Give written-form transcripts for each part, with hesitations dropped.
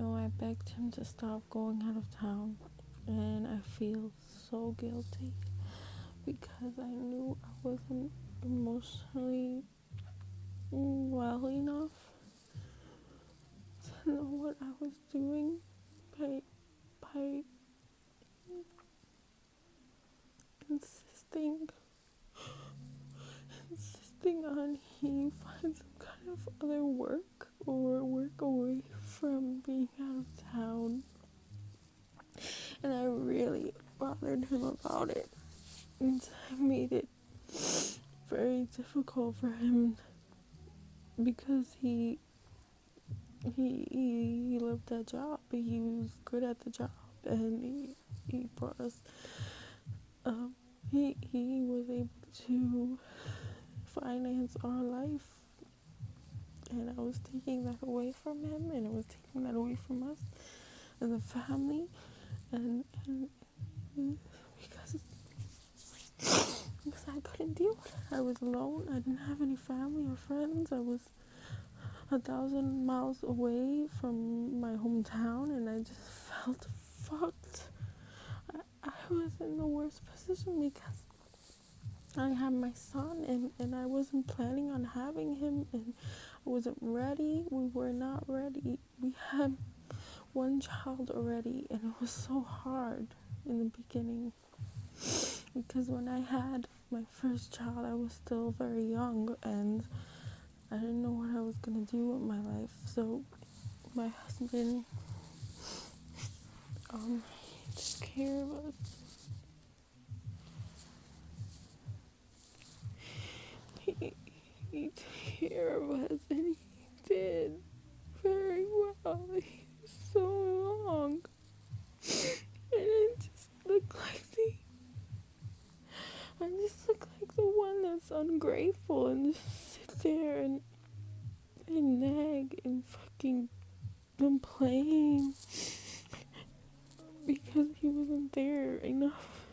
I begged him to stop going out of town, and I feel so guilty because I knew I wasn't emotionally well enough to know what I was doing by insisting on he find some kind of other work or work away from being out of town. And I really bothered him about it. And I made it very difficult for him because he loved that job. He was good at the job, and he brought us. He was able to finance our life, and I was taking that away from him, and I was taking that away from us as a family, and because I couldn't deal with it. I was alone. I didn't have any family or friends. I was 1,000 miles away from my hometown, and I just felt fucked. I was in the worst position because I had my son, and I wasn't planning on having him, and I wasn't ready. We were not ready. We had one child already, and it was so hard in the beginning because when I had my first child, I was still very young, and I didn't know what I was gonna do with my life. So my husband, he took care of us. He took care of us, and he did very well. He was so long, and I just look like the one that's ungrateful and just sit there and nag and fucking complain because he wasn't there enough.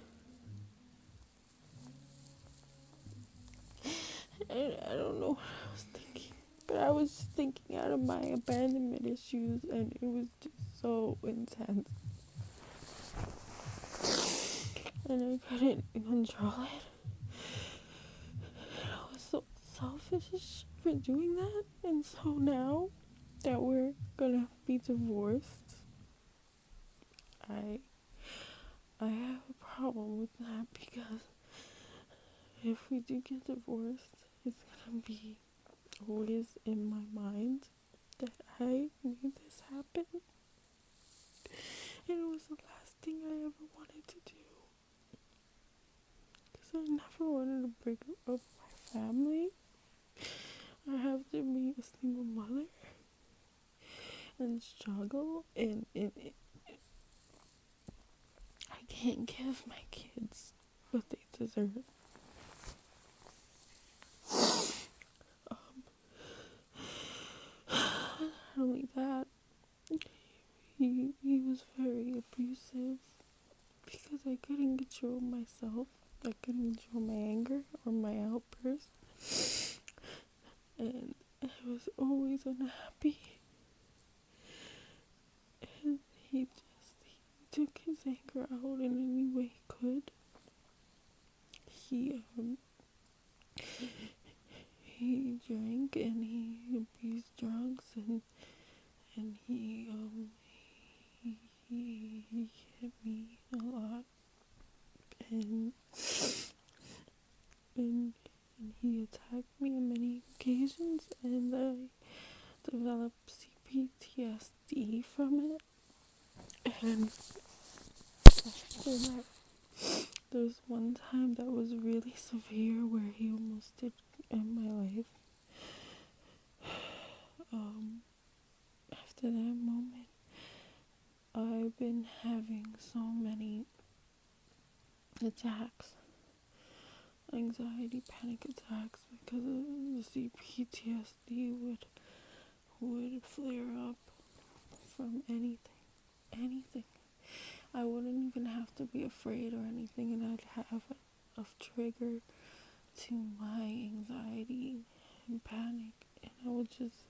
And I don't know what I was thinking, but I was just thinking out of my abandonment issues, and it was just so intense. And I couldn't control it. And I was so selfish for doing that. And so now that we're gonna be divorced, I have a problem with that because if we do get divorced, it's gonna be always in my mind that I made this happen. And it was the last thing I ever wanted to do. Because I never wanted to break up my family. I have to be a single mother and struggle, and I can't give my kids what they deserve. Not only that, he was very abusive because I couldn't control myself. I couldn't control my anger or my outbursts, and I was always unhappy. And he took his anger out in any way he could. He drank and he abused drugs, and he hit me a lot, and he attacked me on many occasions, and I developed CPTSD from it. And after that, there was one time that was really severe where he almost did end my life. After that moment, I've been having so many attacks, anxiety, panic attacks, because of the CPTSD would flare up from anything. I wouldn't even have to be afraid or anything, and I'd have a trigger to my anxiety and panic, and I would just,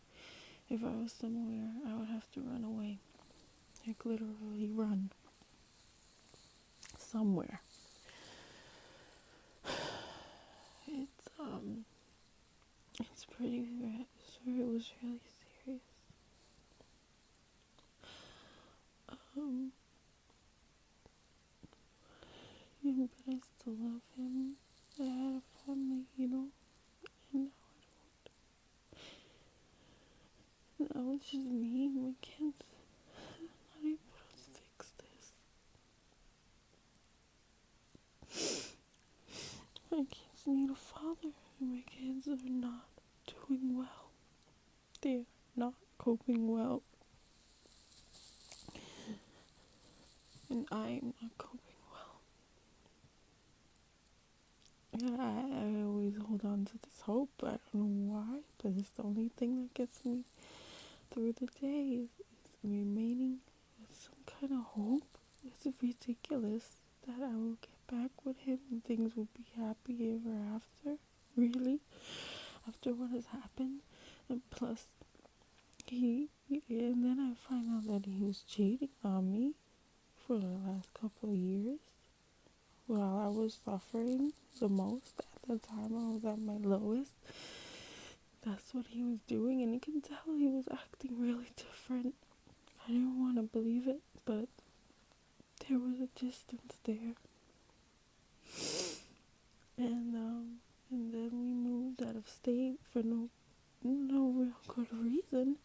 if I was somewhere, I would have to run away. like literally run somewhere. It's pretty. It was really serious. Yeah, but I still love him. I had a family, and now it's just me and my kids. I'm not able to fix this. My kids need a father, and my kids are not doing well. They're not coping well. And I'm not coping well. And I always hold on to this hope. I don't know why, but it's the only thing that gets me through the day is remaining with some kind of hope. It's ridiculous that I will get back with him and things will be happy ever after. Really? After what has happened? And plus, and then I find out that he was cheating on me for the last couple of years while I was suffering the most. At the time I was at my lowest. That's what he was doing, and you can tell he was acting really different. I didn't want to believe it, but there was a distance there. And then we moved out of state for no real good reason.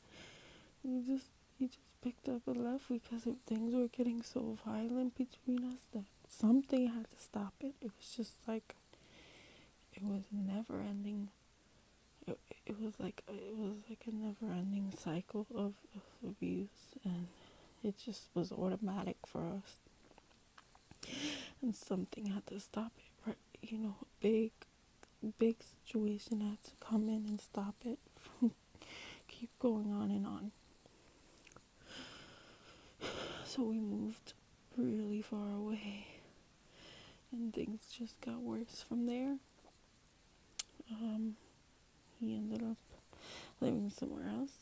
He just picked up and left because things were getting so violent between us that something had to stop it. It was just like, it was never ending. It was like a never ending cycle of abuse, and it just was automatic for us. And something had to stop it, right? A big situation had to come in and stop it from keep going on and on. So we moved really far away, and things just got worse from there. He ended up living somewhere else.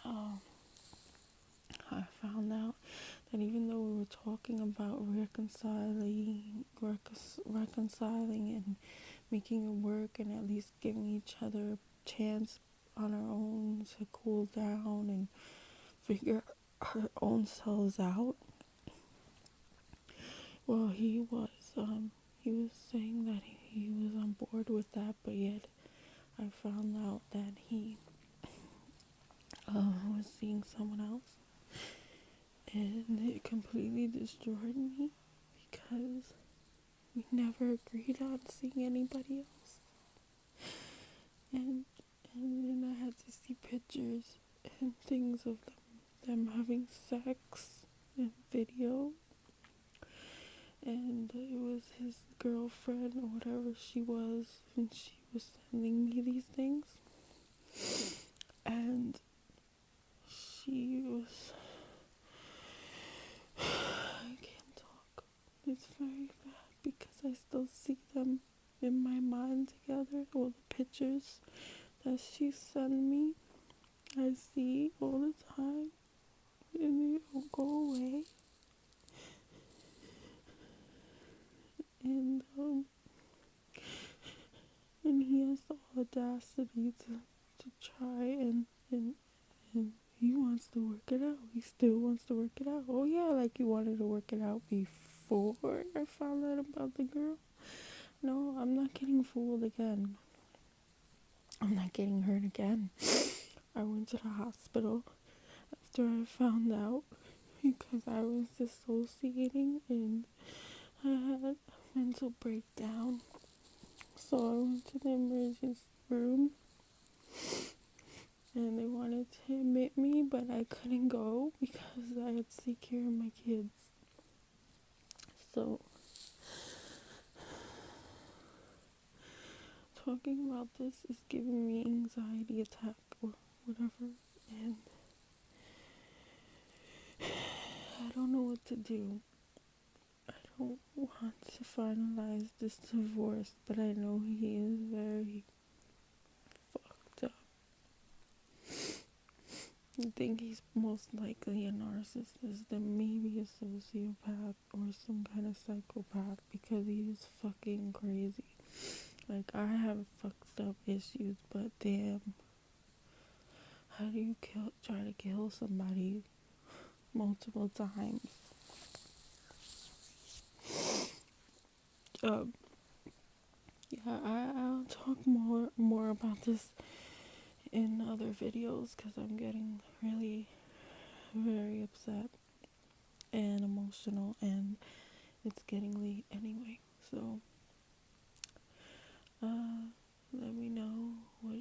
I found out that even though we were talking about reconciling and making it work, and at least giving each other a chance on our own to cool down and figure our own selves out, well, he was saying that he was on board with that, but yet I found out that he was seeing someone else, and it completely destroyed me because we never agreed on seeing anybody else. And then I had to see pictures and things of them having sex and video, and it was his girlfriend or whatever she was, and she was sending me these things, and she was, I can't talk, it's very bad because I still see them in my mind together, all the pictures that she sent me, I see all the time, and they don't go away. And he has the audacity to try and he wants to work it out. He still wants to work it out. Oh yeah, like he wanted to work it out before I found out about the girl. No, I'm not getting fooled again. I'm not getting hurt again. I went to the hospital after I found out because I was dissociating and I had a mental breakdown. So I went to the emergency room and they wanted to admit me, but I couldn't go because I had to take care of my kids. So talking about this is giving me anxiety attack or whatever, and I don't know what to do. I don't want to finalize this divorce, but I know he is very fucked up. I think he's most likely a narcissist and maybe a sociopath or some kind of psychopath because he is fucking crazy. Like, I have fucked up issues, but damn, how do you try to kill somebody multiple times? Um, yeah, I'll talk more about this in other videos because I'm getting really very upset and emotional, and it's getting late anyway. So, let me know what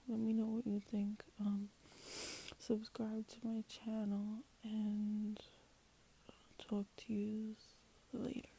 let me know what you think. Subscribe to my channel, and talk to you later.